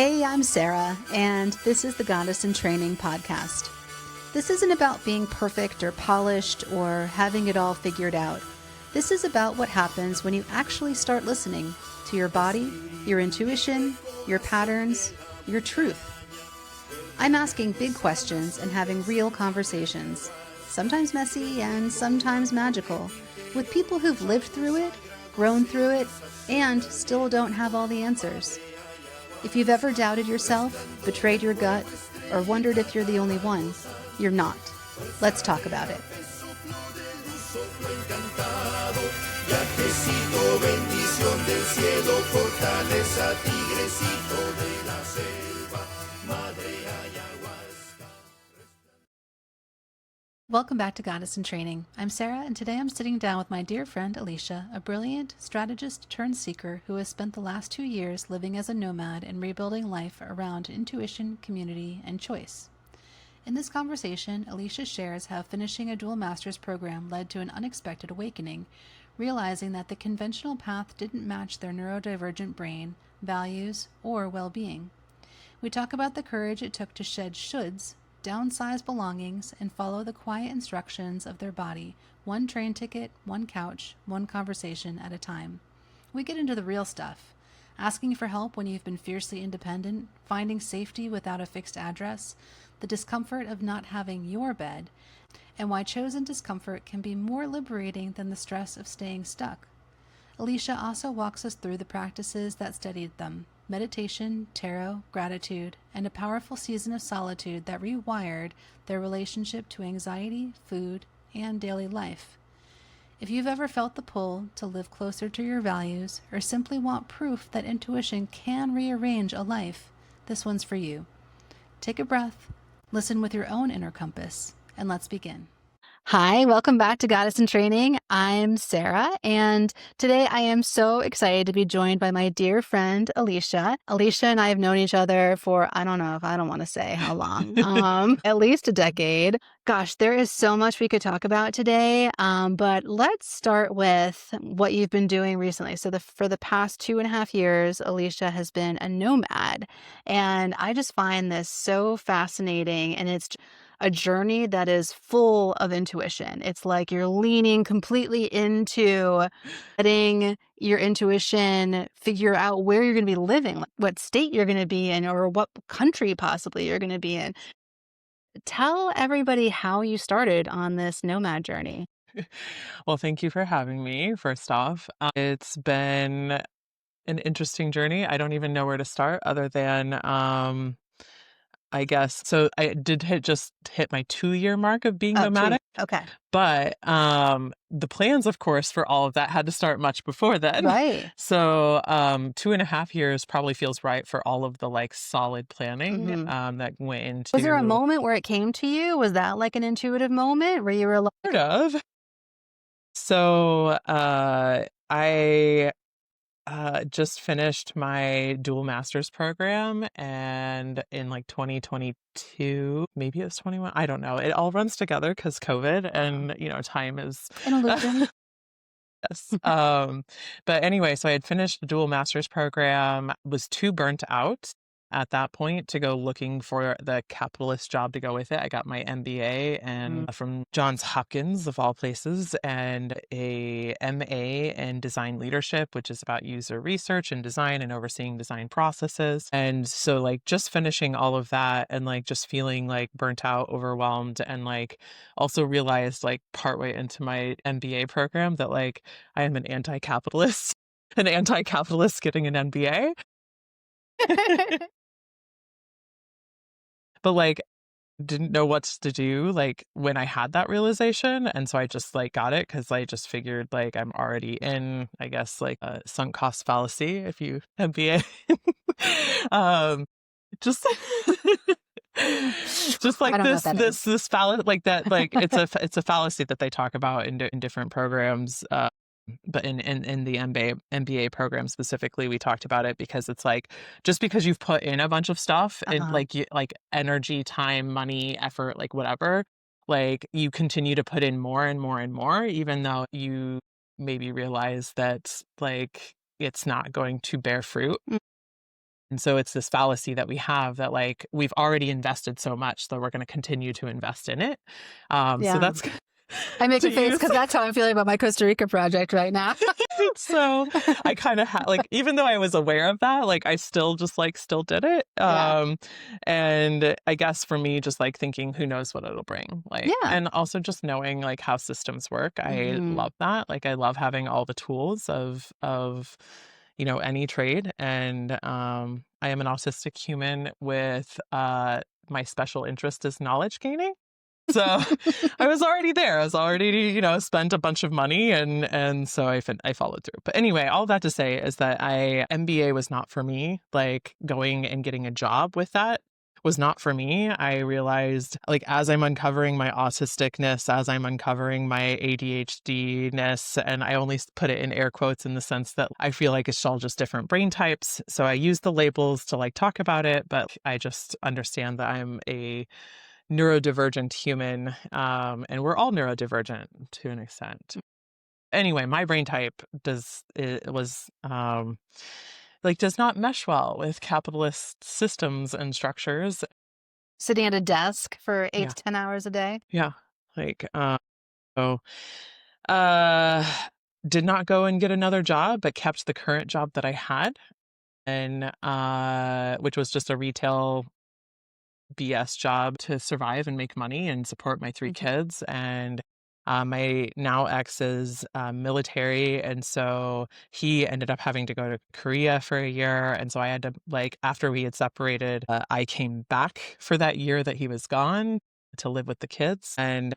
Hey, I'm Sarah, and this is the Goddess in Training podcast. This isn't about being perfect or polished or having it all figured out. This is about what happens when you actually start listening to your body, your intuition, your patterns, your truth. I'm asking big questions and having real conversations, sometimes messy and sometimes magical, with people who've lived through it, grown through it, and still don't have all the answers. If you've ever doubted yourself, betrayed your gut, or wondered if you're the only one, you're not. Let's talk about it. Welcome back to Goddess in Training. I'm Sarah, and today I'm sitting down with my dear friend Alecia, a brilliant strategist turned seeker who has spent the last 2 years living as a nomad and rebuilding life around intuition, community, and choice. In this conversation, Alecia shares how finishing a dual master's program led to an unexpected awakening, realizing that the conventional path didn't match their neurodivergent brain, values, or well-being. We talk about the courage it took to shed shoulds, downsize belongings, and follow the quiet instructions of their body, one train ticket, one couch, one conversation at a time. We get into the real stuff, asking for help when you've been fiercely independent, finding safety without a fixed address, the discomfort of not having your bed, and why chosen discomfort can be more liberating than the stress of staying stuck. Alecia also walks us through the practices that steadied them: meditation, tarot, gratitude, and a powerful season of solitude that rewired their relationship to anxiety, food, and daily life. If you've ever felt the pull to live closer to your values or simply want proof that intuition can rearrange a life, this one's for you. Take a breath, listen with your own inner compass, and let's begin. Hi, welcome back to Goddess in Training. I'm Sarah, and today I am so excited to be joined by my dear friend, Alecia. Alecia and I have known each other for, I don't want to say how long, at least a decade. Gosh, there is so much we could talk about today, but let's start with what you've been doing recently. So for the past 2.5 years, Alecia has been a nomad, and I just find this so fascinating, and it's a journey that is full of intuition. It's like you're leaning completely into letting your intuition figure out where you're going to be living, like what state you're going to be in, or what country possibly you're going to be in. Tell everybody how you started on this nomad journey. Well, thank you for having me, first off. It's been an interesting journey. I don't even know where to start other than I guess. So I did just hit my 2-year mark of being nomadic. Okay. But the plans, of course, for all of that had to start much before then. Right. So 2.5 years probably feels right for all of the like solid planning that went into. Was there a moment where it came to you? Was that like an intuitive moment where you were like, Sort of. So I just finished my dual master's program, and in like 2022, maybe it was 21, I don't know. It all runs together because COVID and time is an illusion? yes. But anyway, so I had finished the dual master's program, was too burnt out at that point to go looking for the capitalist job to go with it. I got my MBA and from Johns Hopkins of all places, and a MA in design leadership, which is about user research and design and overseeing design processes. And so like just finishing all of that and like just feeling like burnt out, overwhelmed, and like also realized like partway into my MBA program that like I am an anti-capitalist, an anti-capitalist getting an MBA. But like didn't know what to do like when I had that realization, and so I just like got it because I just figured like I'm already in, I guess, like a sunk cost fallacy if you MBA. Just just like this fallacy, like that, like it's a fallacy that they talk about in different programs. But in the MBA program specifically, we talked about it because it's like just because you've put in a bunch of stuff and like energy, time, money, effort, like whatever, like you continue to put in more and more and more, even though you maybe realize that like it's not going to bear fruit. And so it's this fallacy that we have that like we've already invested so much that we're going to continue to invest in it. So Yeah. that's I make to a face use. because that's how I'm feeling about my Costa Rica project right now. So I kind of like, even though I was aware of that, like I still just like still did it. Yeah. And I guess for me, just like thinking, who knows what it'll bring, like, Yeah. and also just knowing like how systems work. I Hmm. love that. Like I love having all the tools of any trade. And I am an autistic human with my special interest is knowledge gaining. So I was already there. I was already, spent a bunch of money, and so I followed through. But anyway, all that to say is that MBA was not for me. Like going and getting a job with that was not for me. I realized like as I'm uncovering my autisticness, as I'm uncovering my ADHD-ness, and I only put it in air quotes in the sense that I feel like it's all just different brain types. So I use the labels to like talk about it, but I just understand that I'm a neurodivergent human, and we're all neurodivergent to an extent. Anyway, my brain type does not mesh well with capitalist systems and structures. Sitting at a desk for eight Yeah, to 10 hours a day. yeah. Like, so, uh, did not go and get another job, but kept the current job that I had, and which was just a retail BS job to survive and make money and support my three Mhm. kids. And my now ex is military. And so he ended up having to go to Korea for a year. And so I had to, like, after we had separated, I came back for that year that he was gone to live with the kids. And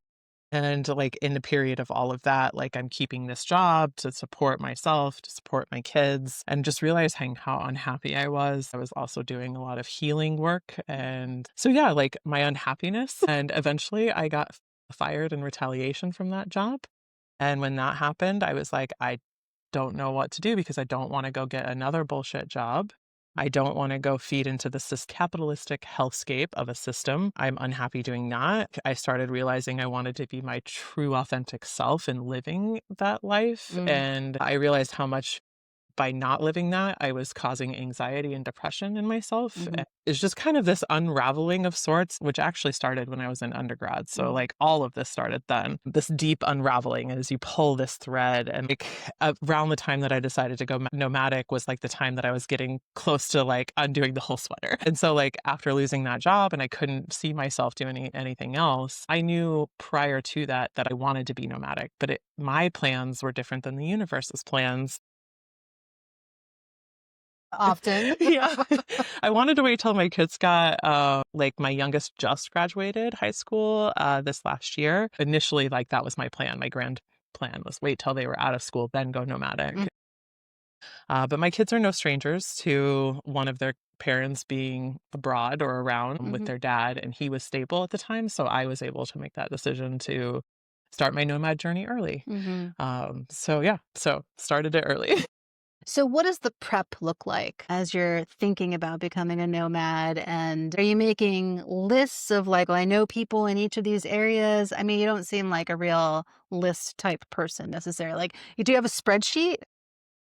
like in the period of all of that, like I'm keeping this job to support myself, to support my kids, and just realizing how unhappy I was. I was also doing a lot of healing work. And so, yeah, like my unhappiness. And eventually I got fired in retaliation from that job. And when that happened, I was like, I don't know what to do because I don't want to go get another bullshit job. I don't want to go feed into the capitalistic hellscape of a system. I'm unhappy doing that. I started realizing I wanted to be my true authentic self and living that life. Mm. And I realized how much by not living that, I was causing anxiety and depression in myself. Mhm. It's just kind of this unraveling of sorts, which actually started when I was in undergrad. So, Mm. like, all of this started then. This deep unraveling as you pull this thread. And like around the time that I decided to go nomadic was like the time that I was getting close to like undoing the whole sweater. And so, like, after losing that job and I couldn't see myself doing anything else, I knew prior to that I wanted to be nomadic, but my plans were different than the universe's plans. Often. Yeah. I wanted to wait till my kids got, like my youngest just graduated high school, this last year. Initially, like that was my plan. My grand plan was wait till they were out of school, then go nomadic. Mm. But my kids are no strangers to one of their parents being abroad or around with Mhm. their dad, and he was stable at the time. So I was able to make that decision to start my nomad journey early. Mhm. So yeah, so started it early. So what does the prep look like as you're thinking about becoming a nomad? And are you making lists of like, well, I know people in each of these areas? I mean, you don't seem like a real list type person necessarily. Like, you do have a spreadsheet?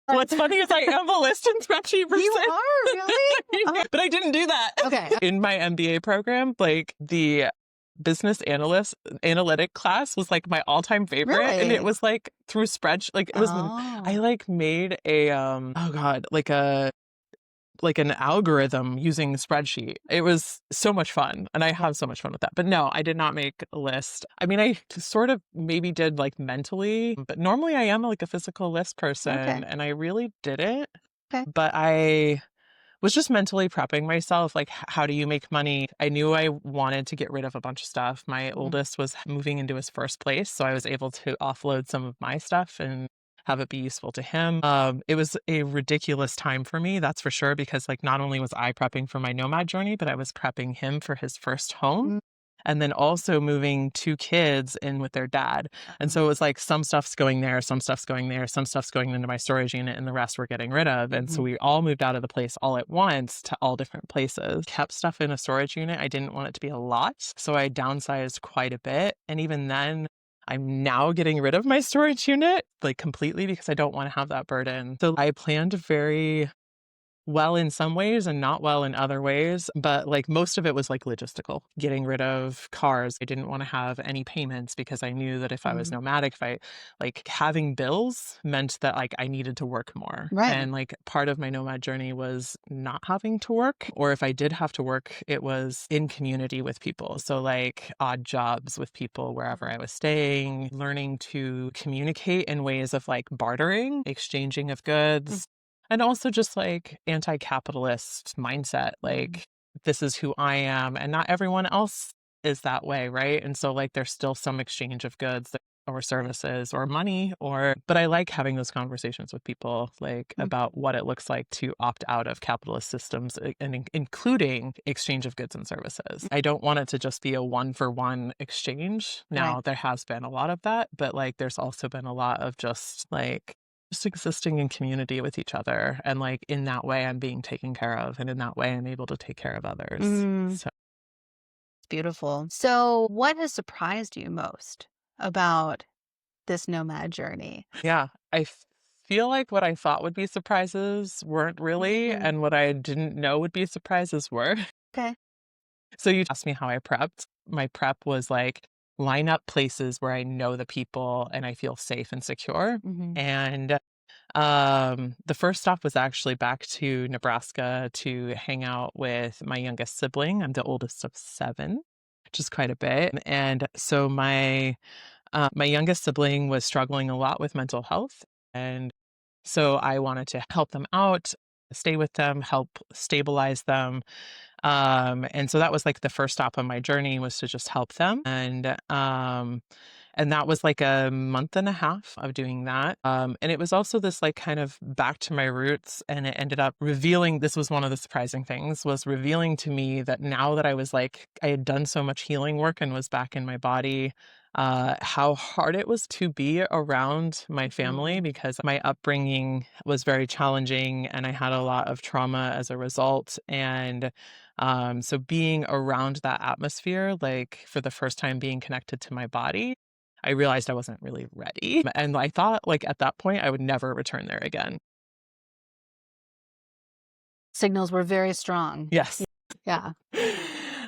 What's funny is I am a list and spreadsheet You person. are really? But I didn't do that. Okay. In my MBA program, like the business analytic class was like my all-time favorite. And it Really? was like through spreadsheet, like it was, I Oh. like made a, oh God, like an algorithm using spreadsheet. It was so much fun. And I have so much fun with that. But no, I did not make a list. I mean, I sort of maybe did like mentally, but normally I am like a physical list person Okay. and I really didn't. Okay. But I was just mentally prepping myself, like, how do you make money? I knew I wanted to get rid of a bunch of stuff. My Mhm. oldest was moving into his first place, so I was able to offload some of my stuff and have it be useful to him. It was a ridiculous time for me, that's for sure, because like not only was I prepping for my nomad journey, but I was prepping him for his first home. Mm. And then also moving two kids in with their dad. And so Uh, it was like some stuff's going there, some stuff's going there, some stuff's going into my storage unit, and the rest we're getting rid of. And so mhm. we all moved out of the place all at once to all different places. Kept stuff in a storage unit. I didn't want it to be a lot. So I downsized quite a bit. And even then, I'm now getting rid of my storage unit like completely because I don't want to have that burden. So I planned very well in some ways and not well in other ways, but like most of it was like logistical, getting rid of cars. I didn't want to have any payments because I knew that if I was Mhm. nomadic, if I like having bills meant that like I needed to work more. Right. And like part of my nomad journey was not having to work, or if I did have to work, it was in community with people. So like odd jobs with people wherever I was staying, learning to communicate in ways of like bartering, exchanging of Mm. goods, and also just like anti-capitalist mindset, Mhm. like this is who I am and not everyone else is that way, right? And so like there's still some exchange of goods or services or money or but I like having those conversations with people like Mm. about what it looks like to opt out of capitalist systems and including exchange of goods and services. I don't want it to just be a one for one exchange. Right. Now there has been a lot of that, but like there's also been a lot of just existing in community with each other. And like in that way, I'm being taken care of. And in that way, I'm able to take care of others. Mm. So, Beautiful. So, what has surprised you most about this nomad journey? yeah, feel like what I thought would be surprises weren't really. Mm. And what I didn't know would be surprises were. Okay. So, you asked me how I prepped. My prep was like line up places where I know the people and I feel safe and secure. Hmm. And the first stop was actually back to Nebraska to hang out with my youngest sibling. I'm the oldest of 7, which is quite a bit. And so my youngest sibling was struggling a lot with mental health, and so I wanted to help them out, stay with them, help stabilize them. And so that was like the first stop on my journey was to just help them. And that was like a month and a half of doing that. And it was also this like kind of back to my roots. And it ended up revealing this was one of the surprising things was revealing to me that now that I was like, I had done so much healing work and was back in my body, how hard it was to be around my family Mm. because my upbringing was very challenging and I had a lot of trauma as a result. And so being around that atmosphere, like for the first time being connected to my body, I realized I wasn't really ready. And I thought like at that point I would never return there again. Signals were very strong. Yes. Yeah.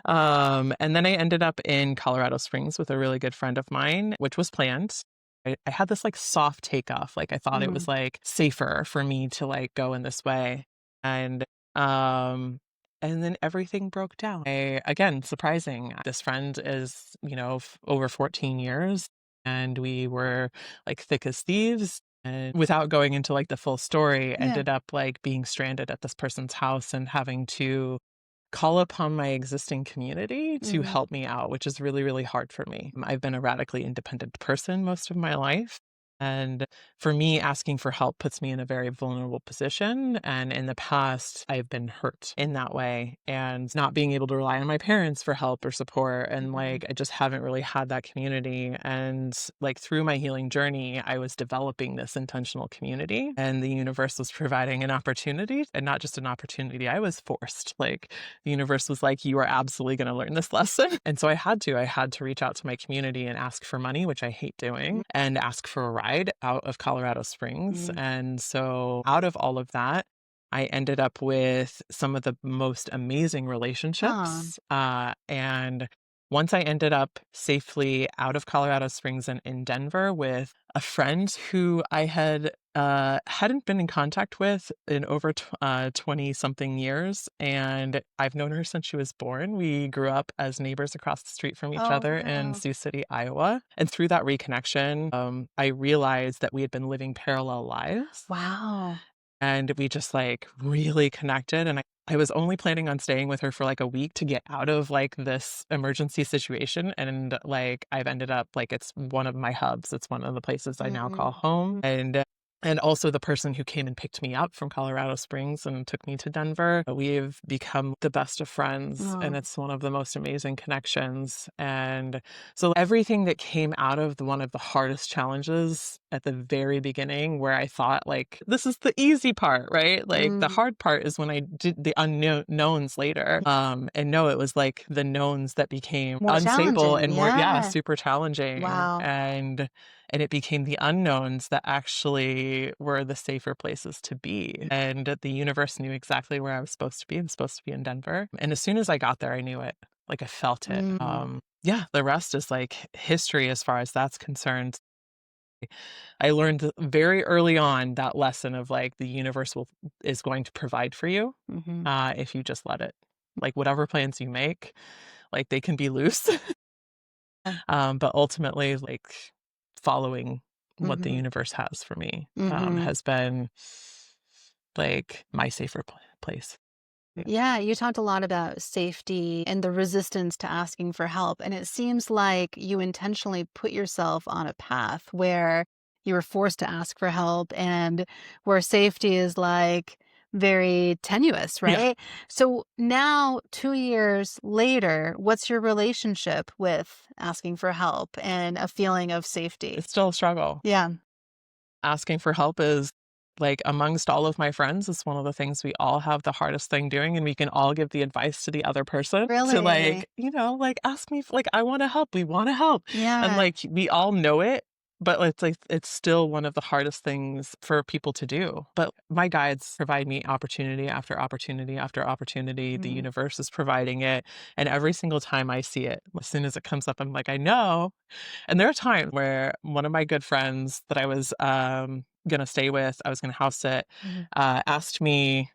And then I ended up in Colorado Springs with a really good friend of mine, which was planned. I had this like soft takeoff. Like I thought it Hmm. was like safer for me to like go in this way. And um and then everything broke down. Again, surprising. This friend is, over 14 years and we were like thick as thieves. And without going into like the full story, Yeah. ended up like being stranded at this person's house and having to call upon my existing community to Hmm. help me out, which is really, really hard for me. I've been a radically independent person most of my life. And for me, asking for help puts me in a very vulnerable position. And in the past, I've been hurt in that way and not being able to rely on my parents for help or support. And Hmm. like, I just haven't really had that community. And like, through my healing journey, I was developing this intentional community, and the universe was providing an opportunity, and not just an opportunity, I was forced. Like, the universe was like, you are absolutely going to learn this lesson. And so I had to reach out to my community and ask for money, which I hate doing, and ask for a ride out of Colorado Springs. Hmm. And so out of all of that, I ended up with some of the most amazing Huh. relationships. And once I ended up safely out of Colorado Springs and in Denver with a friend who I hadn't been in contact with in over 20 something years. And I've known her since she was born. We grew up as neighbors across the street from each Oh, other in wow. Sioux City, Iowa. And through that reconnection, I realized that we had been living parallel lives. Wow. And we just like really connected. And I was only planning on staying with her for like a week to get out of like this emergency situation. And like I've ended up like it's one of my hubs. It's one of the places I now call home. Mm. And also the person who came and picked me up from Colorado Springs and took me to Denver. We've become the best of friends, and Oh. it's one of the most amazing connections. And so everything that came out of one of the hardest challenges at the very beginning, where I thought like, this is the easy part, right? Like the Mm. hard part is when I did the unknowns later. And no, it was like the knowns that became More unstable challenging. and more, yeah, Yeah. super challenging. Wow. and it became the unknowns that actually were the safer places to be. And the universe knew exactly where I was supposed to be. I was supposed to be in Denver. And as soon as I got there, I knew it. Like I felt it. Mm. Yeah, the rest is like history as far as that's concerned. I learned very early on that lesson of like the universe is going to provide for you Hmm. if you just let it. Like whatever plans you make, like they can be loose, but ultimately, like following what the Hmm. universe has for me Hmm. has been like my safer place. Yeah. Yeah, you talked a lot about safety and the resistance to asking for help. And it seems like you intentionally put yourself on a path where you were forced to ask for help and where safety is like very tenuous, Yeah, right? So now, 2 years later, what's your relationship with asking for help and a feeling of safety? it's still a struggle. Yeah. Asking for help is like amongst all of my friends, it's one of the things we all have the hardest thing doing, and we can all give the advice to the other person to Really? like, like ask me, like, I want to help, we want to help. And Yeah. like we all know it, but it's like it's still one of the hardest things for people to do. But my guides provide me opportunity after opportunity after opportunity. The Mhm. universe is providing it. And every single time I see it, as soon as it comes up, I'm like, I know. And there are times where one of my good friends that I was gonna stay with, I was gonna house sit, Mhm. asked me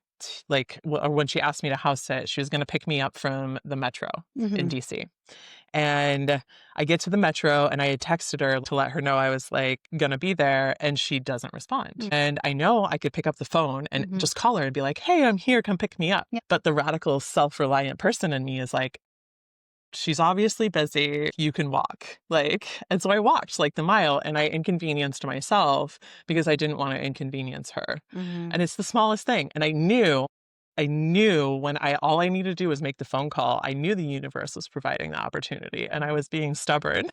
or when she asked me to house sit, she was gonna pick me up from the metro in Mhm. DC. And I get to the metro and I had texted her to let her know I was like gonna be there, and she doesn't respond. Mm. And I know I could pick up the phone and Mhm. just call her and be like, hey, I'm here, come pick me up. Yeah. But the radical self-reliant person in me is like, she's obviously busy. You can walk. And so I walked like the mile, and I inconvenienced myself because I didn't want to inconvenience her. Mhm. And it's the smallest thing. And I knew when all I needed to do was make the phone call. I knew the universe was providing the opportunity, and I was being stubborn.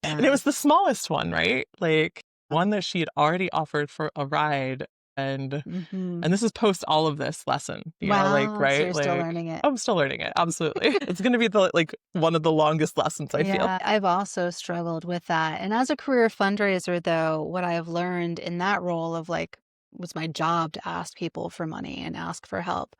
And it was the Yes. smallest one, right? Like one that she had already offered for a ride. And Mhm. and this is post all of this lesson, Wow, so right? you're still learning it. I'm still learning it. Absolutely. It's going to be one of the longest lessons I feel. Yeah, I've also struggled with that. And as a career fundraiser, though, what I've learned in that role of like, was my job to ask people for money and ask for help,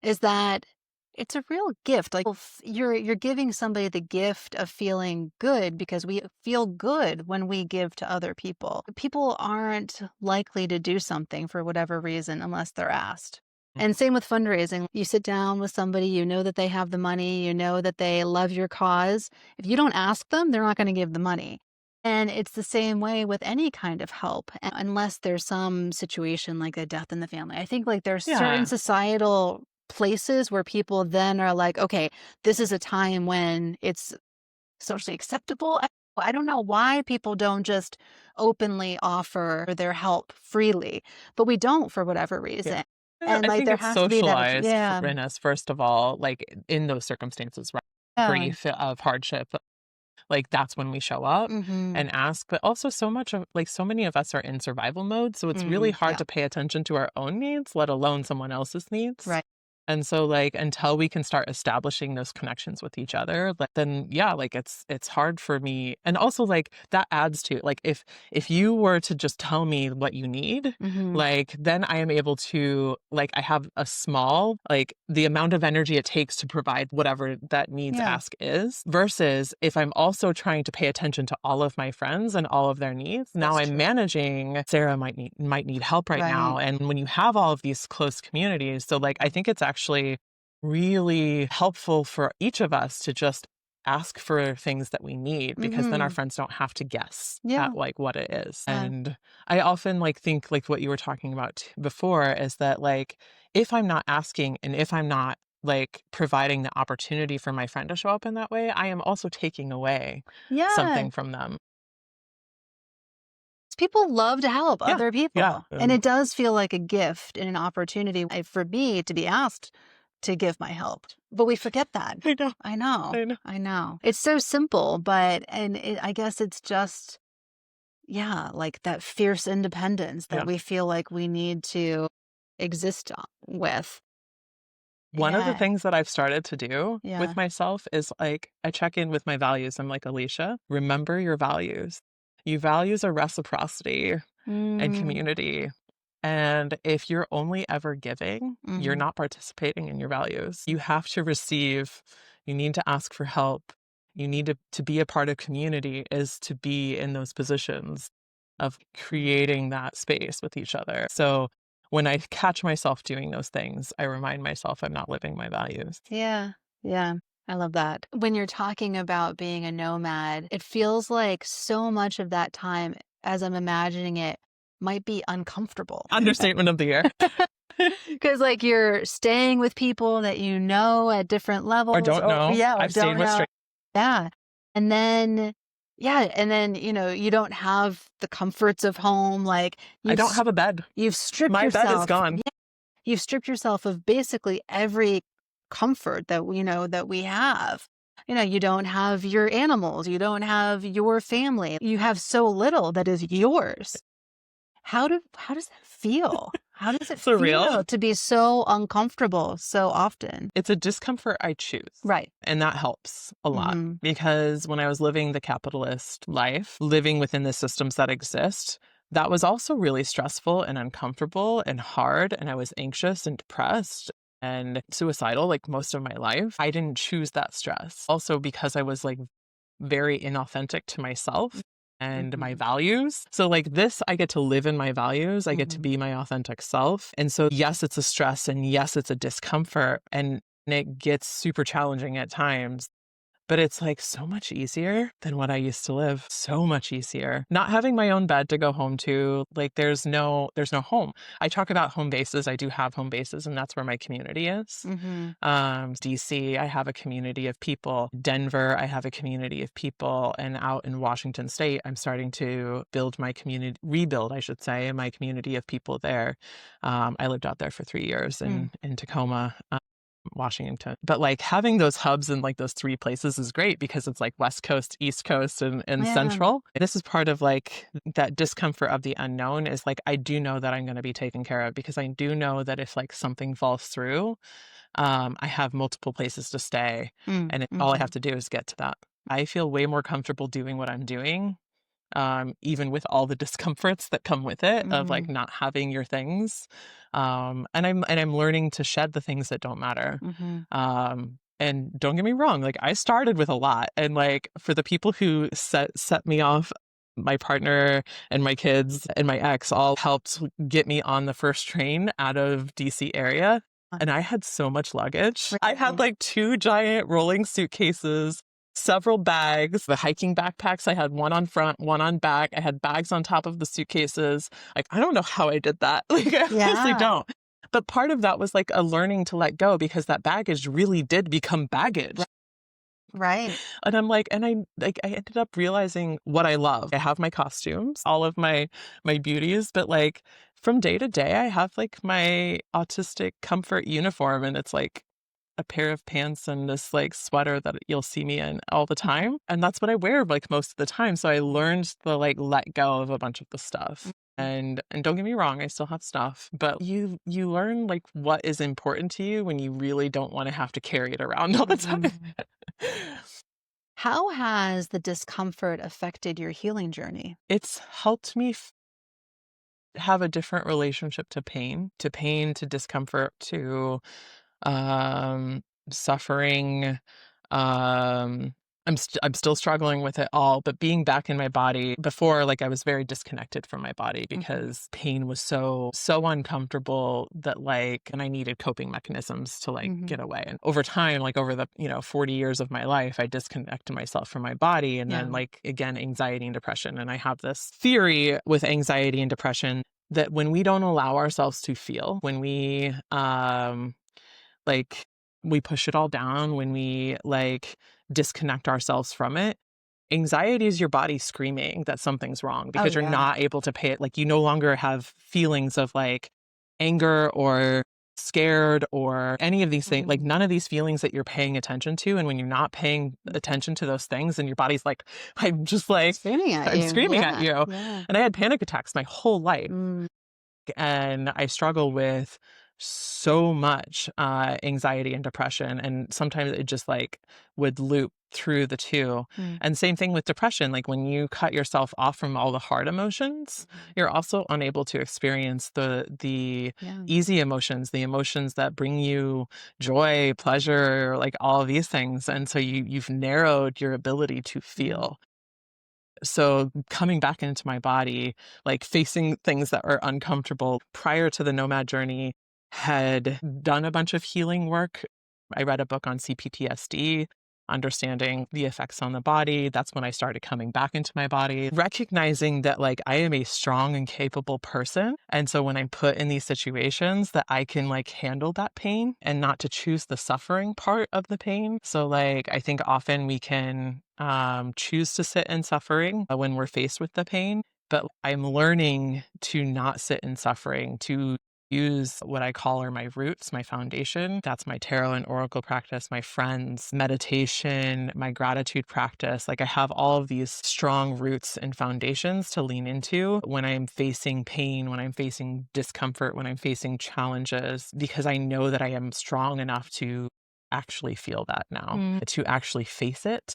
is that it's a real gift. Like you're giving somebody the gift of feeling good because we feel good when we give to other people. People aren't likely to do something for whatever reason unless they're asked. And same with fundraising. You sit down with somebody, you know that they have the money, you know that they love your cause. If you don't ask them, they're not going to give the money. And it's the same way with any kind of help, unless there's some situation like a death in the family. I think like there's certain Yeah. societal places where people then are like, okay, this is a time when it's socially acceptable. I don't know why people don't just openly offer their help freely, but we don't for whatever Yeah. reason. And I like think there it's has to be that, socialized yeah, in us, first of all, like in those circumstances, right? yeah, Grief of hardship. Like that's when we show up mm-hmm, and ask. But also so many of us are in survival mode. So it's really hard yeah, to pay attention to our own needs, let alone someone else's needs. right, And so like until we can start establishing those connections with each other, then yeah, like it's hard for me. And also like that adds to like if you were to just tell me what you need, mm-hmm, like then I am able to like I have a small like the amount of energy it takes to provide whatever that needs yeah, ask is, versus if I'm also trying to pay attention to all of my friends and all of their needs. Now that's I'm true, managing Sarah might need help right now. right, And when you have all of these close communities, so like I think it's actually really helpful for each of us to just ask for things that we need, because then our mm-hmm, friends don't have to guess yeah, at like what it is. And I often like think like what you were talking about before is that like if I'm not asking and if I'm not like providing the opportunity for my friend to show up in that way, I am also taking away yeah. something from them. People love to help Yeah. other Yeah. people, and it does feel like a gift and an opportunity for me to be asked to give my help, but we forget that. I know. I know, I know. I know. It's so simple, but I guess it's just, yeah, like that fierce independence that Yeah. we feel like we need to exist with. One of the Yeah, things that I've started to do with yeah. myself is like I check in with my values. I'm like, Alicia, remember your values. You values are reciprocity and Mm. community. And if you're only ever giving, you're Mhm. not participating in your values. You have to receive, you need to ask for help. You need to be a part of community is to be in those positions of creating that space with each other. So when I catch myself doing those things, I remind myself I'm not living my values. Yeah. Yeah. I love that. When you're talking about being a nomad, it feels like so much of that time, as I'm imagining it, might be uncomfortable. Understatement of the year. Because, like, you're staying with people that you know at different Or levels, don't or know. yeah, or I've stayed don't with know. strangers. Yeah. And then, yeah, and then, you don't have the comforts of home. Like, I don't have a bed. you've stripped My bed is yourself. gone. Yeah, you've stripped yourself of basically every comfort that that we have. You don't have your animals, you don't have your family. You have so little that is yours. How does that feel? How does it Surreal. feel to be so uncomfortable so often? It's a discomfort I choose. Right. And that helps a lot Mhm. because when I was living the capitalist life, living within the systems that exist, that was also really stressful and uncomfortable and hard. And I was anxious and depressed and suicidal like most of my life. I didn't choose that stress. Also, because I was like very inauthentic to myself and my Mhm. values. So like this, I get to live in my values. I get to Mhm. be my authentic self. And so yes, it's a stress and yes, it's a discomfort and it gets super challenging at times. But it's like so much easier than what I used to live. So much easier. Not having my own bed to go home to, like there's no home. I talk about home bases. I do have home bases and that's where my community is. Mhm. DC, I have a community of people. Denver, I have a community of people. And out in Washington State, I'm starting to build my community, rebuild, I should say, my community of people there. I lived out there for 3 years Mm. in Tacoma. Washington. But like having those hubs in like those three places is great because it's like West Coast, East Coast, and Yeah. Central. This is part of like that discomfort of the unknown is like I do know that I'm going to be taken care of because I do know that if like something falls through, I have multiple places to stay. Mm. And all I have Mhm. to do is get to that. I feel way more comfortable doing what I'm doing even with all the discomforts that come with it of like Mhm. not having your things. And I'm learning to shed the things that don't matter. Mhm. And don't get me wrong, like I started with a lot. And like for the people who set me off, my partner and my kids and my ex all helped get me on the first train out of DC area. And I had so much luggage. I had Right. like 2 giant rolling suitcases, several bags, the hiking backpacks. I had one on front, one on back. I had bags on top of the suitcases. Like, I don't know how I did that. Like, I honestly Yeah. don't. But part of that was like a learning to let go because that baggage really did become baggage. Right. And I'm like, and I ended up realizing what I love. I have my costumes, all of my beauties, but like from day to day, I have like my autistic comfort uniform, and it's like a pair of pants and this like sweater that you'll see me in all the time. And that's what I wear like most of the time. So I learned to like let go of a bunch of the stuff. Mhm. And don't get me wrong, I still have stuff, but you learn like what is important to you when you really don't want to have to carry it around all the time. Mhm. How has the discomfort affected your healing journey? It's helped me have a different relationship to pain, to discomfort, to um, suffering. Um, I'm still struggling with it all, but being back in my body before, like I was very disconnected from my body Mhm. because pain was so uncomfortable that like, and I needed coping mechanisms to like Mhm. get away. And over time, like over the 40 years of my life, I disconnected myself from my body, and Yeah. then like again, anxiety and depression. And I have this theory with anxiety and depression that when we don't allow ourselves to feel, when we like we push it all down, when we like disconnect ourselves from it, anxiety is your body screaming that something's wrong Oh, because you're yeah. not able to pay it. Like you no longer have feelings of like anger or scared or any of these things, like Mhm. none of these feelings that you're paying attention to. And when you're not paying attention to those things, and your body's like, I'm just like, Screaming at I'm you. screaming at Yeah. you. Yeah. And I had panic attacks my whole life. Mm. And I struggle with so much anxiety and depression. And sometimes it just like would loop through the two. And same thing with depression. Like when you cut yourself off from all the hard emotions, you're also unable to experience the Yeah. easy emotions, the emotions that bring you joy, pleasure, like all of these things. And so you've narrowed your ability to feel. So coming back into my body, like facing things that are uncomfortable prior to the Nomad journey, had done a bunch of healing work. I read a book on CPTSD, understanding the effects on the body. That's when I started coming back into my body, recognizing that like I am a strong and capable person. And so when I'm put in these situations that I can like handle that pain and not to choose the suffering part of the pain. So like I think often we can choose to sit in suffering when we're faced with the pain, but I'm learning to not sit in suffering, to use what I call are my roots, my foundation. That's my tarot and oracle practice, my friends, meditation, my gratitude practice. Like I have all of these strong roots and foundations to lean into when I'm facing pain, when I'm facing discomfort, when I'm facing challenges, because I know that I am strong enough to actually feel that now, to actually face it.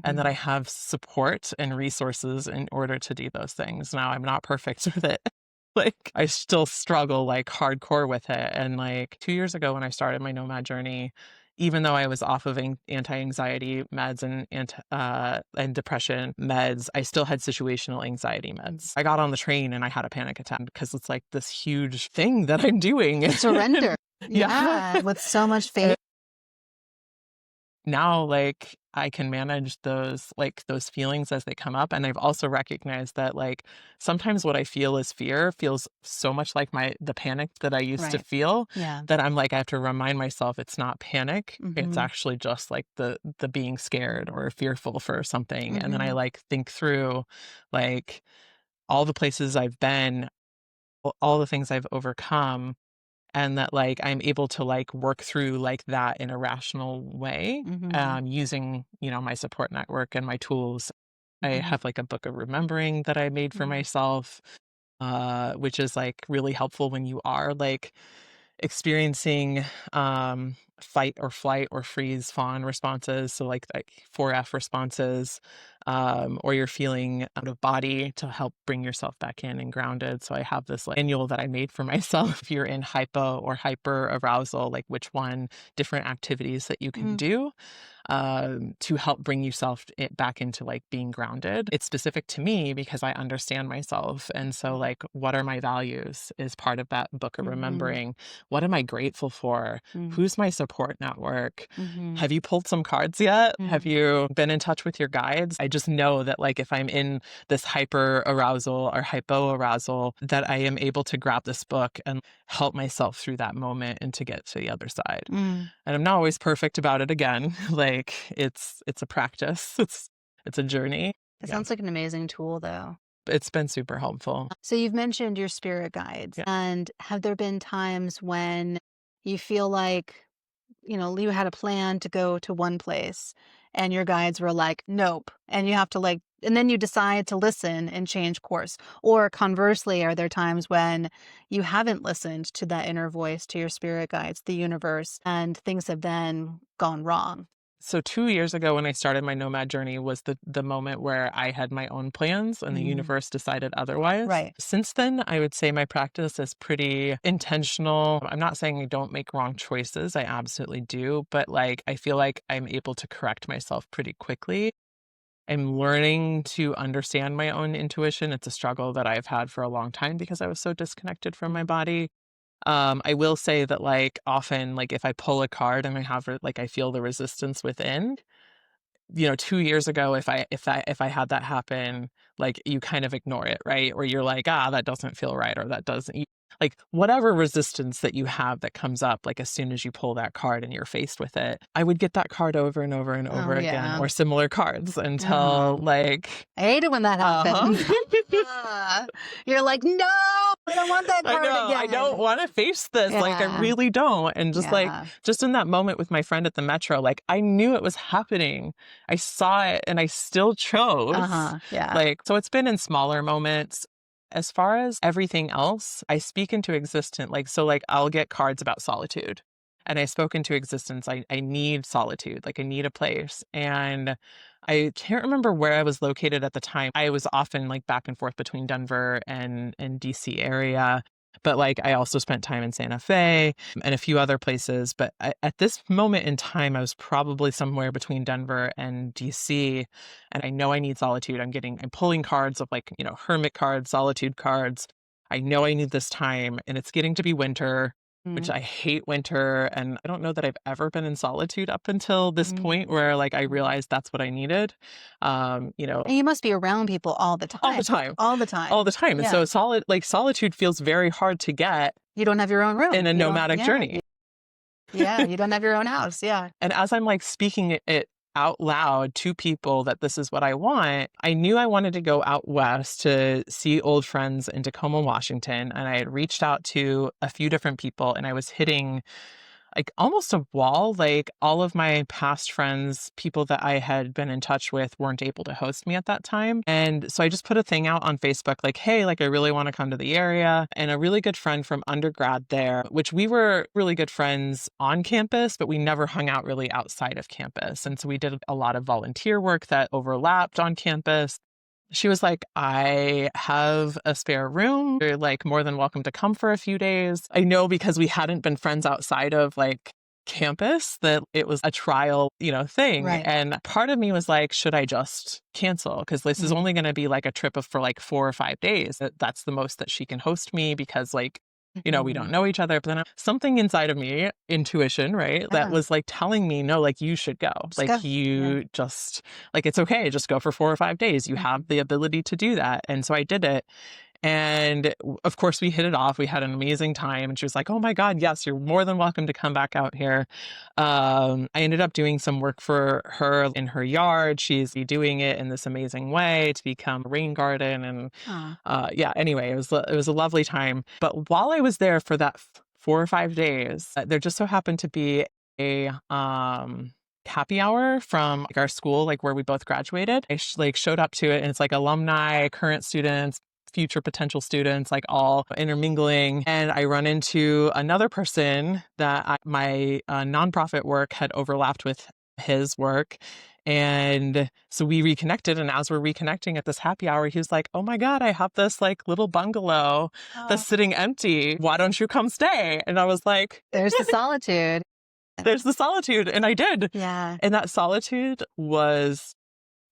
And that I have support and resources in order to do those things. Now, I'm not perfect with it. Like, I still struggle like hardcore with it. And like 2 years ago, when I started my Nomad journey, even though I was off of anti-anxiety meds and depression meds, I still had situational anxiety meds. I got on the train and I had a panic attack because it's like this huge thing that I'm doing. Surrender. Yeah. With so much faith. Now like I can manage those feelings as they come up. And I've also recognized that like sometimes what I feel as fear feels so much like the panic that I used to feel, that I'm like I have to remind myself it's not panic. It's actually just like the being scared or fearful for something. And then I like think through like all the places I've been, all the things I've overcome, and that like I'm able to like work through like that in a rational way, using, my support network and my tools. I have like a book of remembering that I made for myself, which is like really helpful when you are like experiencing fight or flight or freeze fawn responses, so like 4F responses, or you're feeling out of body, to help bring yourself back in and grounded. So I have this like manual that I made for myself. If you're in hypo or hyper arousal, like which one, different activities that you can do to help bring yourself back into like being grounded. It's specific to me because I understand myself. And so like, what are my values is part of that book of remembering. What am I grateful for? Who's my support network? Have you pulled some cards yet? Have you been in touch with your guides? I just know that like if I'm in this hyper arousal or hypo arousal, that I am able to grab this book and help myself through that moment and to get to the other side. And I'm not always perfect about it again. Like it's a practice. It's a journey. It sounds like an amazing tool though. It's been super helpful. So you've mentioned your spirit guides, and have there been times when you feel like, you had a plan to go to one place and your guides were like, nope, and you have to like, and then you decide to listen and change course? Or conversely, are there times when you haven't listened to that inner voice, to your spirit guides, the universe, and things have then gone wrong? So 2 years ago, when I started my Nomad journey, was the moment where I had my own plans and the universe decided otherwise. Right. Since then, I would say my practice is pretty intentional. I'm not saying I don't make wrong choices. I absolutely do. But like, I feel like I'm able to correct myself pretty quickly. I'm learning to understand my own intuition. It's a struggle that I've had for a long time because I was so disconnected from my body. I will say that like often, like if I pull a card and I feel the resistance within, 2 years ago, if I had that happen, like you kind of ignore it, right? Or you're like, that doesn't feel right, or that doesn't, like whatever resistance that you have that comes up, like as soon as you pull that card and you're faced with it, I would get that card over and over and over again, or similar cards until like. I hate it when that happens. You're like, no, I don't want that card I know, again. I don't want to face this. Like, I really don't. And just in that moment with my friend at the metro, like, I knew it was happening. I saw it and I still chose. Like, so it's been in smaller moments. As far as everything else, I speak into existence. Like, so like I'll get cards about solitude. and I spoke into existence. I need solitude, like I need a place. And I can't remember where I was located at the time. I was often like back and forth between Denver and DC area. But like I also spent time in Santa Fe and a few other places. But at this moment in time, I was probably somewhere between Denver and DC. And I know I need solitude. I'm pulling cards of like, hermit cards, solitude cards. I know I need this time, and it's getting to be winter, which Mm. I hate winter. And I don't know that I've ever been in solitude up until this point where like I realized that's what I needed. And you must be around people all the All the time. time. All the time. All the time. And Yeah. so solitude feels very hard to get You don't have your own room. in a You don't- nomadic yeah, journey. Yeah, you don't have your own house. Yeah. And as I'm like speaking it out loud to people that this is what I want, I knew I wanted to go out west to see old friends in Tacoma, Washington. And I had reached out to a few different people, and I was hitting like almost a wall. Like all of my past friends, people that I had been in touch with, weren't able to host me at that time. And so I just put a thing out on Facebook like, hey, like I really want to come to the area. And a really good friend from undergrad there, which we were really good friends on campus, but we never hung out really outside of campus. And so we did a lot of volunteer work that overlapped on campus. She was like, I have a spare room. You're like more than welcome to come for a few days. I know because we hadn't been friends outside of like campus that it was a trial, thing. Right. And part of me was like, should I just cancel? Because this is only going to be like a trip for like 4 or 5 days. That's the most that she can host me because like, we don't know each other. But then something inside of me, intuition, right? That was like telling me, no, like you should go. Just like go. you just, like, it's okay. Just go for 4 or 5 days. You have the ability to do that. And so I did it. And of course, we hit it off. We had an amazing time. And she was like, oh my God, yes, you're more than welcome to come back out here. I ended up doing some work for her in her yard. She's doing it in this amazing way to become a rain garden. And anyway, it was a lovely time. But while I was there for that 4 or 5 days, there just so happened to be a happy hour from like our school, like where we both graduated. I showed up to it, and it's like alumni, current students, future potential students, like all intermingling. And I run into another person that my nonprofit work had overlapped with his work. And so we reconnected. And as we're reconnecting at this happy hour, he was like, oh my God, I have this like little bungalow that's sitting empty. Why don't you come stay? And I was like, There's the solitude. there's the solitude. And I did. Yeah. And that solitude was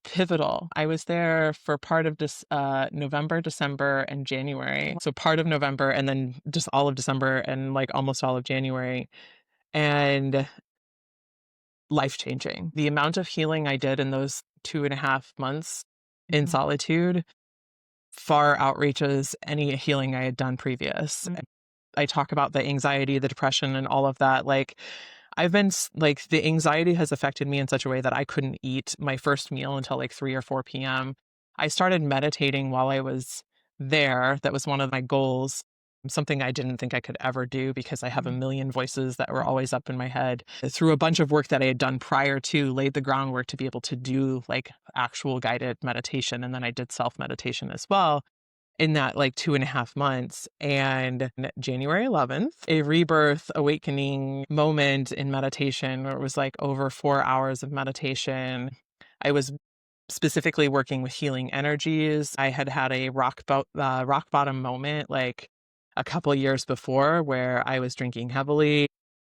pivotal. I was there for part of this November, December, and January. So part of November and then just all of December and like almost all of January. And life-changing. The amount of healing I did in those 2.5 months in solitude far outreaches any healing I had done previous. I talk about the anxiety, the depression, and all of that. Like, I've been like, the anxiety has affected me in such a way that I couldn't eat my first meal until like 3 or 4 p.m. I started meditating while I was there. That was one of my goals. Something I didn't think I could ever do because I have a million voices that were always up in my head. Through a bunch of work that I had done prior to, laid the groundwork to be able to do like actual guided meditation. And then I did self-meditation as well in that like 2.5 months. And January 11th, a rebirth awakening moment in meditation where it was like over 4 hours of meditation. I was specifically working with healing energies. I had had a rock bottom moment like a couple of years before where I was drinking heavily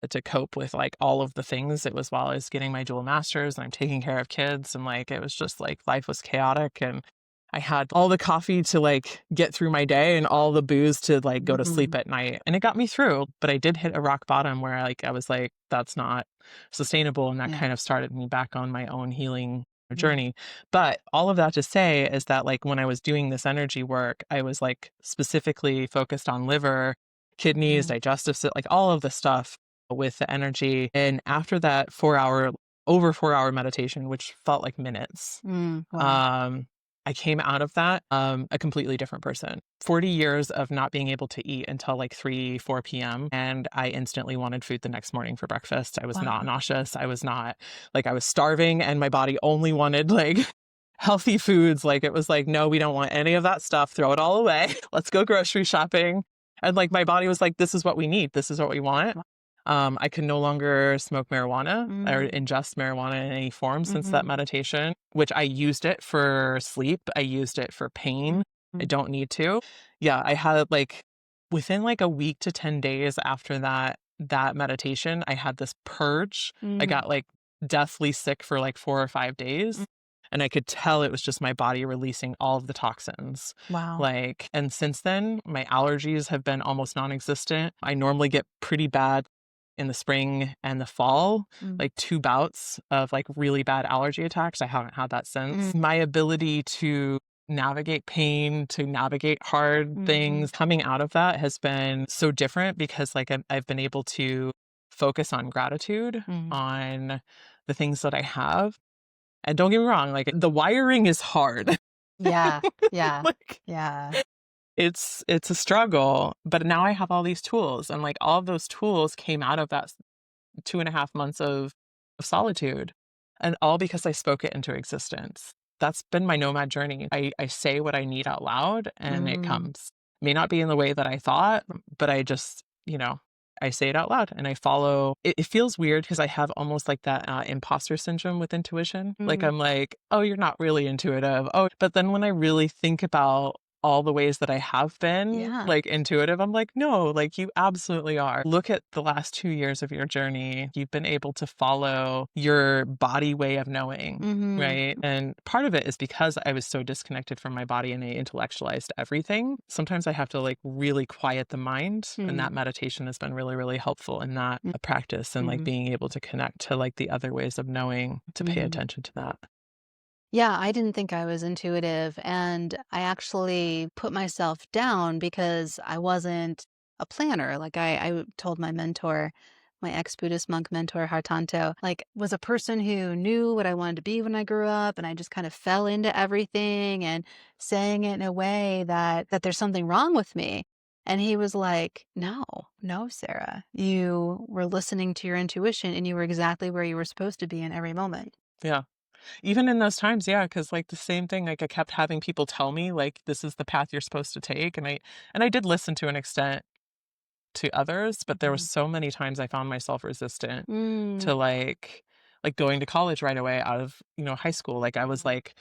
to cope with like all of the things. It was while I was getting my dual masters and I'm taking care of kids, and like it was just like life was chaotic, and I had all the coffee to like get through my day and all the booze to like go to sleep at night, and it got me through. But I did hit a rock bottom where I was like, that's not sustainable, and that kind of started me back on my own healing journey. But all of that to say is that like when I was doing this energy work, I was like specifically focused on liver, kidneys, digestive system, like all of the stuff with the energy. And after that over 4 hour meditation, which felt like minutes, Wow. I came out of that a completely different person. 40 years of not being able to eat until like 3, 4 p.m. And I instantly wanted food the next morning for breakfast. I was not nauseous. I was not like, I was starving and my body only wanted like healthy foods. Like it was like, no, we don't want any of that stuff. Throw it all away. Let's go grocery shopping. And like my body was like, this is what we need. This is what we want. I can no longer smoke marijuana or Mm. ingest marijuana in any form since that Mhm. meditation, which I used it for sleep. I used it for pain. I Mhm. don't need to. Yeah, I had like within like a week to 10 days after that meditation, I had this purge. I Mm. got like deathly sick for like 4 or 5 Mm. days. And I could tell it was just my body releasing all of the toxins. Wow. Like, and since then, my allergies have been almost non-existent. I normally get pretty bad in the spring and the fall, Mm. like 2 bouts of like really bad allergy attacks. I haven't had that since. Mm. My ability to navigate pain, to navigate hard Mhm. things, coming out of that has been so different because like I've been able to focus on gratitude, Mm. on the things that I have. And don't get me wrong, like the wiring is hard. Yeah. Yeah. Like Yeah. it's a struggle, but now I have all these tools and like all of those tools came out of that 2.5 months of solitude, and all because I spoke it into existence. That's been my nomad journey. I say what I need out loud and it Mm. comes. May not be in the way that I thought, but I just, I say it out loud and I follow. It feels weird because I have almost like that imposter syndrome with intuition. Like Mhm. I'm like, oh, you're not really intuitive. Oh, but then when I really think about all the ways that I have been Yeah. like intuitive, I'm like, no, like you absolutely are. Look at the last 2 years of your journey. You've been able to follow your body way of knowing. Mhm. Right. And part of it is because I was so disconnected from my body and I intellectualized everything. Sometimes I have to like really quiet the mind. And Mm. that meditation has been really, really helpful in that practice and like Mhm. being able to connect to like the other ways of knowing to pay Mhm. attention to that. Yeah, I didn't think I was intuitive, and I actually put myself down because I wasn't a planner. Like I told my mentor, my ex-Buddhist monk mentor, Hartanto, like was a person who knew what I wanted to be when I grew up, and I just kind of fell into everything and saying it in a way that there's something wrong with me. And he was like, no, no, Sarah, you were listening to your intuition and you were exactly where you were supposed to be in every moment. Yeah. Even in those times, yeah, because like, the same thing, like, I kept having people tell me, like, "This is the path you're supposed to take," and I did listen to an extent to others, but there were Mhm. so many times I found myself resistant Mm. to, like, going to college right away out of, high school. Like, I was Mhm. like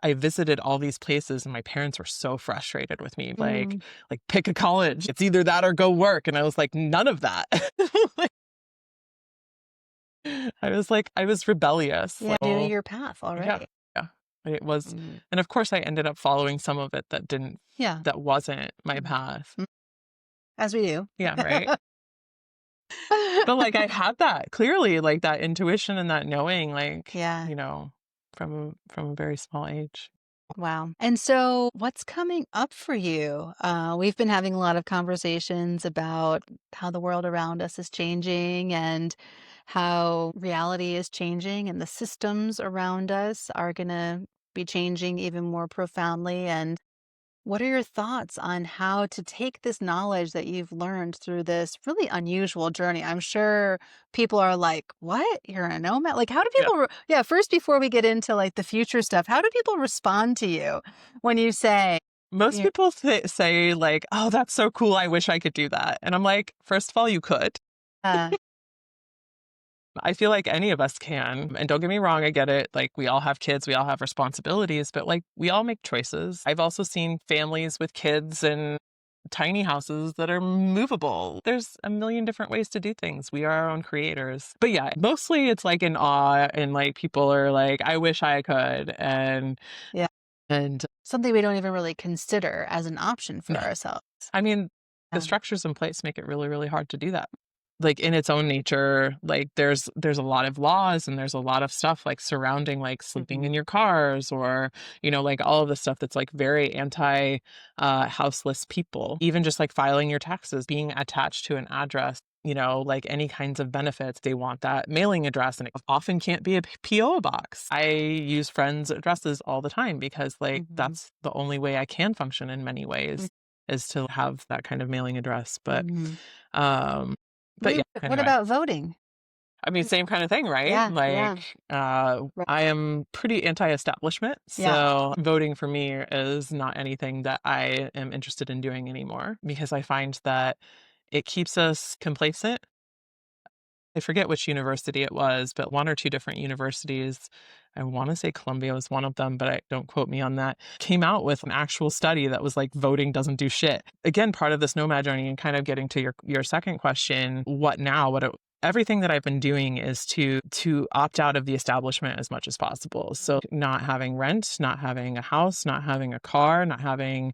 I visited all these places, and my parents were so frustrated with me, Mm. like, "Pick a college. It's either that or go work," and I was like, "None of that." Like, I was rebellious, Yeah, like, doing oh, your path yeah, already. yeah. It was, Mhm. and of course, I ended up following some of it Yeah. that wasn't my Mhm. path. Mm. As we do. Yeah, right? But, like, I had that clearly, like, that intuition and that knowing, like, Yeah. from a very small age. Wow. And so what's coming up for you? We've been having a lot of conversations about how the world around us is changing and how reality is changing and the systems around us are going to be changing even more profoundly. And what are your thoughts on how to take this knowledge that you've learned through this really unusual journey? I'm sure people are like, "What? You're a nomad?" Like, how do Yeah. people yeah, first before we get into like the future stuff, how do people respond to you when you say, Most you people say, like, "Oh, that's so cool, I wish I could do that." And I'm like, "First of all, you could." uh, I feel like any of us can. And don't get me wrong, I get it. Like, we all have kids, we all have responsibilities, but like, we all make choices. I've also seen families with kids and tiny houses that are movable. There's a million different ways to do things. We are our own creators. But yeah, mostly it's like in awe and like people are like, I wish I could. yeah, And something we don't even really consider as an option for no, ourselves. I mean, the Yeah. structures in place make it really, really hard to do that. Like in its own nature, like there's a lot of laws and there's a lot of stuff like surrounding like sleeping in Mhm. your cars or, like all of the stuff that's like very anti houseless people. Even just like filing your taxes, being attached to an address. Like any kinds of benefits, they want that mailing address and it often can't be a PO box. I use friends' addresses all the time because like Mhm. that's the only way I can function in many ways is to have that kind of mailing address. Mhm. Um, but yeah, What anyway. about voting? I mean, same kind of thing, right? Yeah, yeah. Like, Right. I am pretty anti-establishment, Yeah. so voting for me is not anything that I am interested in doing anymore because I find that it keeps us complacent I forget which university it was, but one or two different universities, I want to say Columbia was one of them, but don't quote me on that, came out with an actual study that was like voting doesn't do shit. Again, part of this nomad journey and kind of getting to your second question, what now? Everything that I've been doing is to opt out of the establishment as much as possible. So not having rent, not having a house, not having a car, not having,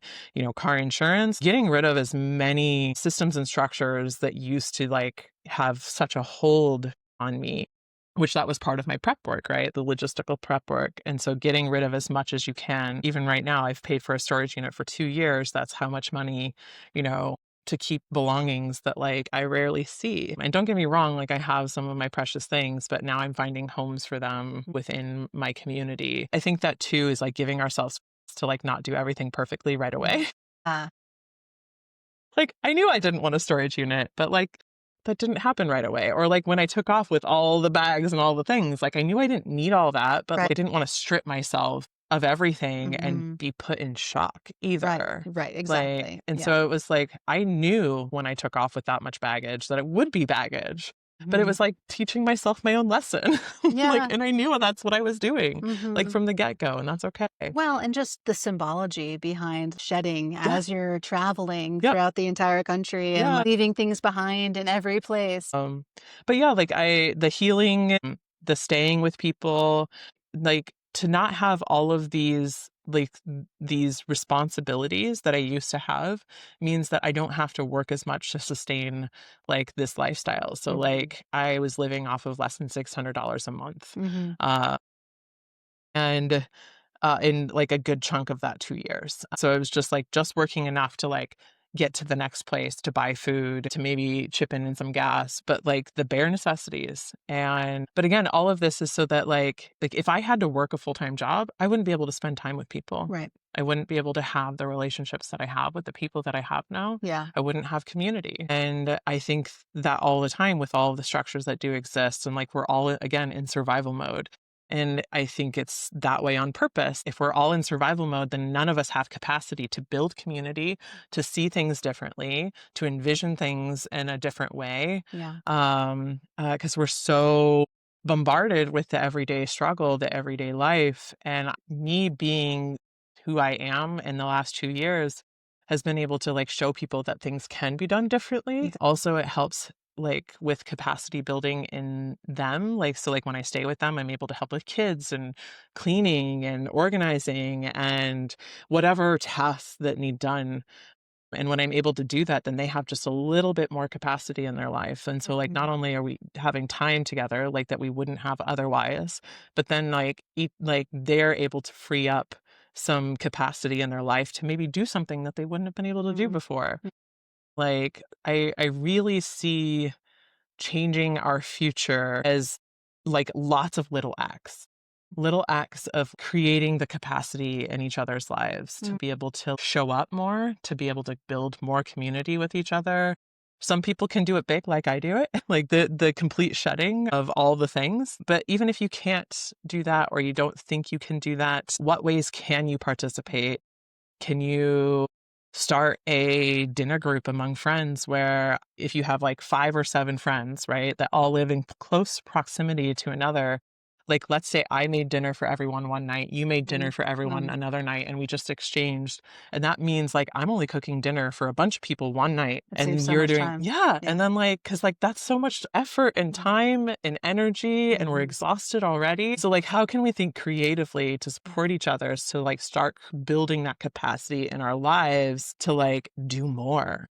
car insurance, getting rid of as many systems and structures that used to like have such a hold on me, which that was part of my prep work, right? The logistical prep work. And so getting rid of as much as you can. Even right now, I've paid for a storage unit for 2 years. That's how much money, to keep belongings that like I rarely see. And don't get me wrong, like I have some of my precious things, but now I'm finding homes for them within my community. I think that too is like giving ourselves to like not do everything perfectly right away. Like I knew I didn't want a storage unit, but like that didn't happen right away. Or like when I took off with all the bags and all the things, like I knew I didn't need all that, but like, I didn't want to strip myself of everything and be put in shock either. Right, exactly. Like, and so it was like, I knew when I took off with that much baggage that it would be baggage, but it was like teaching myself my own lesson. Yeah. And I knew that's what I was doing, like from the get-go, and that's okay. Well, and just the symbology behind shedding as you're traveling throughout the entire country and leaving things behind in every place. But yeah, like the healing, the staying with people, like to not have all of these these responsibilities that I used to have means that I don't have to work as much to sustain like this lifestyle. So like I was living off of less than $600 a month. And in like a good chunk of that 2 years. So it was just working enough to like get to the next place, to buy food, to maybe chip in some gas, but like the bare necessities. But again, all of this is so that like if I had to work a full-time job, I wouldn't be able to spend time with people. Right. I wouldn't be able to have the relationships that I have with the people that I have now. Yeah. I wouldn't have community. And I think that all the time with all of the structures that do exist, and like we're all again in survival mode. And I think it's that way on purpose. If we're all in survival mode, then none of us have capacity to build community, to see things differently, to envision things in a different way. Yeah. Because we're so bombarded with the everyday struggle, the everyday life. And me being who I am in the last 2 years has been able to like show people that things can be done differently. Also, it helps like with capacity building in them. Like, so like when I stay with them, I'm able to help with kids and cleaning and organizing and whatever tasks that need done. And when I'm able to do that, then they have just a little bit more capacity in their life. And so like, not only are we having time together, like that we wouldn't have otherwise, but then like, they're able to free up some capacity in their life to maybe do something that they wouldn't have been able to do before. Like, I really see changing our future as like lots of little acts of creating the capacity in each other's lives to be able to show up more, to be able to build more community with each other. Some people can do it big like I do it, like the complete shedding of all the things. But even if you can't do that or you don't think you can do that, what ways can you participate? Can you start a dinner group among friends where if you have like 5 or 7 friends, right, that all live in close proximity to another, like let's say I made dinner for everyone one night, you made dinner for everyone another night, and we just exchanged. And that means like I'm only cooking dinner for a bunch of people one night, and you're doing and then like because like that's so much effort and time and energy, and we're exhausted already. So like how can we think creatively to support each other to like start building that capacity in our lives to like do more,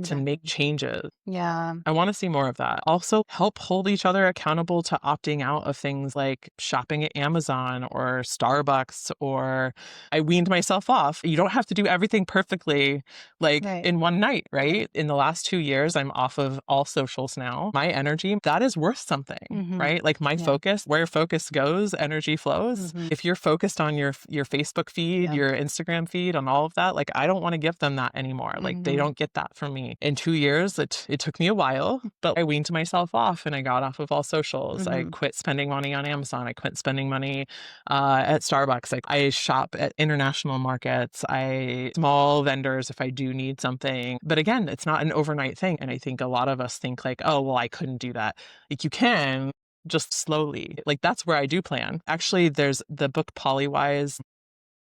to make changes? Yeah. I want to see more of that. Also, help hold each other accountable to opting out of things like shopping at Amazon or Starbucks, or I weaned myself off. You don't have to do everything perfectly like in one night, right? In the last 2 years, I'm off of all socials now. My energy, that is worth something, right? Like my focus, where focus goes, energy flows. If you're focused on your Facebook feed, your Instagram feed, on all of that, like I don't want to give them that anymore. Like they don't get that from me money. In 2 years, it took me a while, but I weaned myself off and I got off of all socials. I Mm-hmm. quit spending money on Amazon. I quit spending money at Starbucks. Like I shop at international markets. I small vendors if I do need something. But again, it's not an overnight thing. And I think a lot of us think like, oh, well, I couldn't do that. Like you can just slowly. Like that's where I do plan. Actually, there's the book Polywise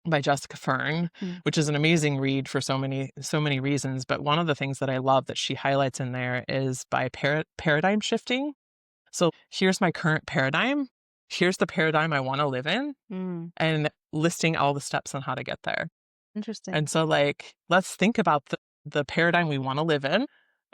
by Jessica Fern, Mm. which is an amazing read for so many reasons. But one of the things that I love that she highlights in there is by paradigm shifting. So here's my current paradigm. Here's the paradigm I want to live in, Mm. and listing all the steps on how to get there. Interesting. And so like, let's think about the paradigm we want to live in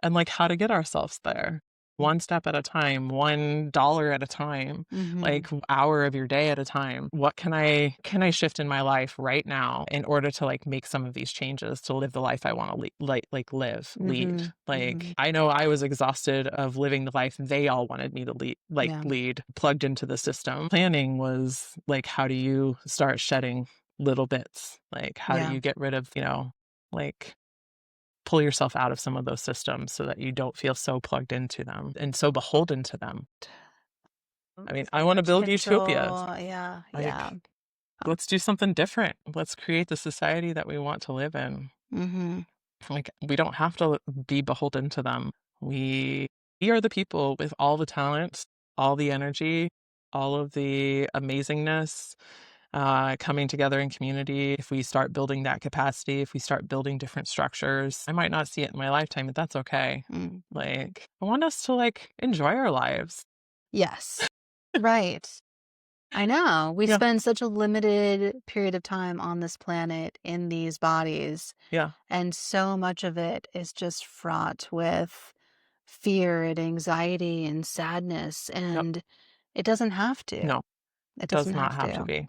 and like how to get ourselves there. One step at a time, $1 at a time, Mm-hmm. like hour of your day at a time. What can I shift in my life right now in order to like make some of these changes to live the life I want to lead. Mm-hmm. Like Mm-hmm. I know I was exhausted of living the life they all wanted me to Yeah. lead, plugged into the system. Planning was like, how do you start shedding little bits? Like how do Yeah. you get rid of, like pull yourself out of some of those systems so that you don't feel so plugged into them and so beholden to them. I mean, I So want to much build utopias. control. Yeah. Yeah. Like, let's do something different. Let's create the society that we want to live in. Mm-hmm. Like, we don't have to be beholden to them. We are the people with all the talent, all the energy, all of the amazingness coming together in community. If we start building that capacity, if we start building different structures, I might not see it in my lifetime, but that's okay. Mm. Like, I want us to like enjoy our lives. Yes. Right. I know. We Yeah. spend such a limited period of time on this planet in these bodies, Yeah. and so much of it is just fraught with fear and anxiety and sadness, Yep. and it doesn't have to. No, It does doesn't not have have to to. be.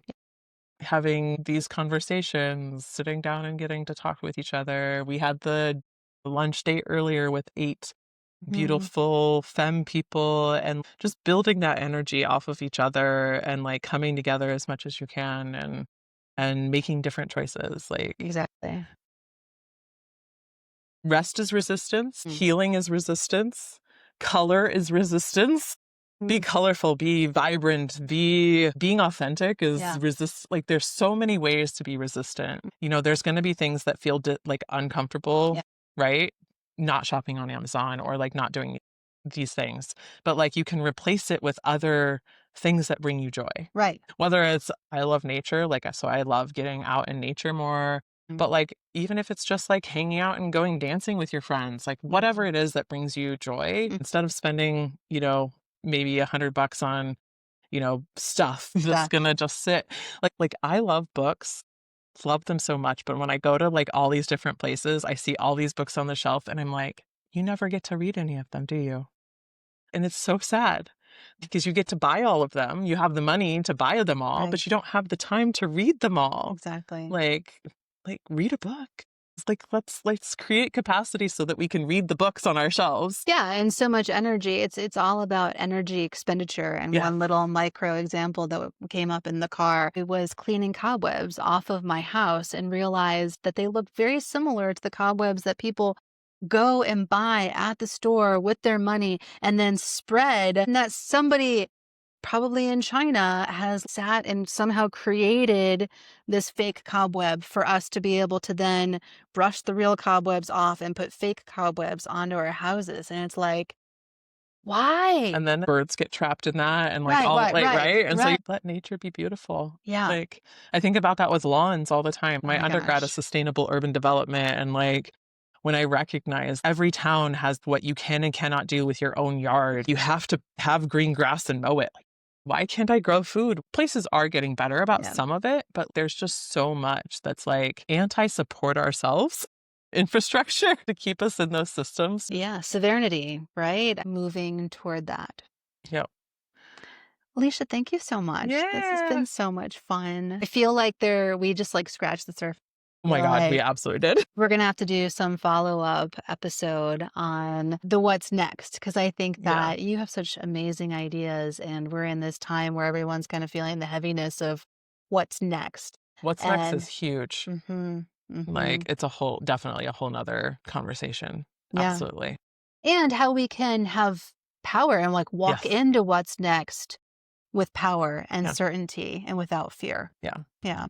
Having these conversations, sitting down and getting to talk with each other. We had the lunch date earlier with 8 Mhm. beautiful femme people and just building that energy off of each other and like coming together as much as you can and making different choices. Like Exactly. rest is resistance, Mm. healing is resistance, color is resistance. Be Mm. colorful, be vibrant, being authentic is Yeah. like there's so many ways to be resistant. There's going to be things that feel like uncomfortable, Yeah. right? Not shopping on Amazon or like not doing these things. But like you can replace it with other things that bring you joy. Right. Whether it's I love nature, like so I love getting out in nature more, Mm. but like even if it's just like hanging out and going dancing with your friends, like whatever Mhm. it is that brings you joy, Mm. instead of spending, maybe $100 on, stuff that's Stuff. gonna just sit. Like I love books, love them so much, but when I go to like all these different places, I see all these books on the shelf and I'm like, you never get to read any of them, do you? And it's so sad because you get to buy all of them. You have the money to buy them all, Right. but you don't have the time to read them all. Exactly. Like, read a book. It's like let's create capacity so that we can read the books on our shelves. Yeah, and so much energy. It's all about energy expenditure. And Yeah. one little micro example that came up in the car, it was cleaning cobwebs off of my house and realized that they look very similar to the cobwebs that people go and buy at the store with their money and then spread, and that somebody probably in China has sat and somehow created this fake cobweb for us to be able to then brush the real cobwebs off and put fake cobwebs onto our houses. And it's like, why? And then birds get trapped in that and like Right, all right, like right, right. And so you right. let nature be beautiful. Yeah. Like I think about that with lawns all the time. Oh My my undergrad is gosh. sustainable urban development and like when I recognize every town has what you can and cannot do with your own yard. You have to have green grass and mow it. Like, why can't I grow food? Places are getting better about Yeah. some of it, but there's just so much that's like anti-support ourselves infrastructure to keep us in those systems. Yeah. Severity, right? Moving toward that. Yeah. Alicia, thank you so much. This has Yeah. been so much fun. I feel like we just like scratched the surface. Oh I my feel God, we like absolutely did. we're going to have to do some follow-up episode on the what's next, because I think Yeah. that you have such amazing ideas, and we're in this time where everyone's kind of feeling the heaviness of what's next. What's next is And huge. mm-hmm, mm-hmm. Like it's definitely a whole nother conversation. Yeah. Absolutely. And how we can have power and like walk Yes. into what's next with power and Yeah. certainty and without fear. Yeah. Yeah.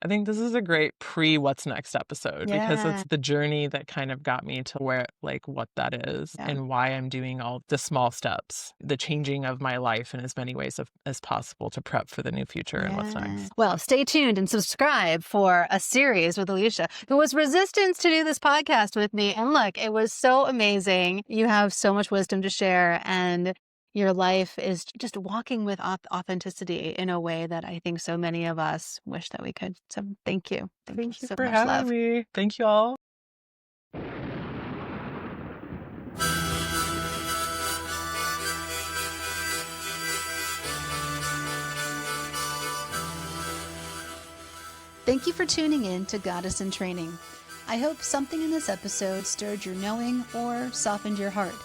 I think this is a great pre-what's next episode because Yeah. it's the journey that kind of got me to where, like, what that is Yeah. and why I'm doing all the small steps, the changing of my life in as many ways as possible to prep for the new future and what's next. Well, stay tuned and subscribe for a series with Alecia, who was resistant to do this podcast with me. And look, it was so amazing. You have so much wisdom to share, and your life is just walking with authenticity in a way that I think so many of us wish that we could. So thank you. Thank you so for much having love. me. Thank you all. Thank you for tuning in to Goddess in Training. I hope something in this episode stirred your knowing or softened your heart.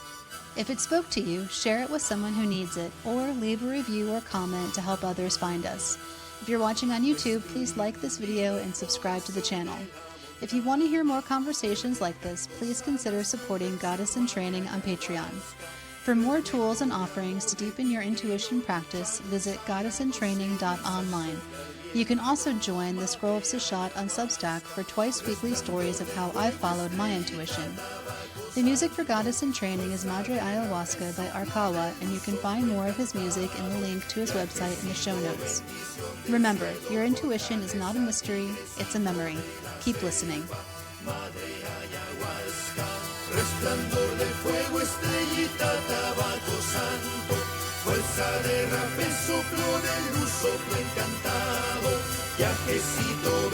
If it spoke to you, share it with someone who needs it, or leave a review or comment to help others find us. If you're watching on YouTube, please like this video and subscribe to the channel. If you want to hear more conversations like this, please consider supporting Goddess in Training on Patreon. For more tools and offerings to deepen your intuition practice, visit goddessintraining.online. You can also join the Scroll of Seshat on Substack for twice-weekly stories of how I followed my intuition. The music for Goddess in Training is Madre Ayahuasca by Arkawa, and you can find more of his music in the link to his website in the show notes. Remember, your intuition is not a mystery, it's a memory. Keep listening. Resplandor de fuego, estrellita, tabaco santo, fuerza de rapé, soplo de luz, soplo encantado, viajecito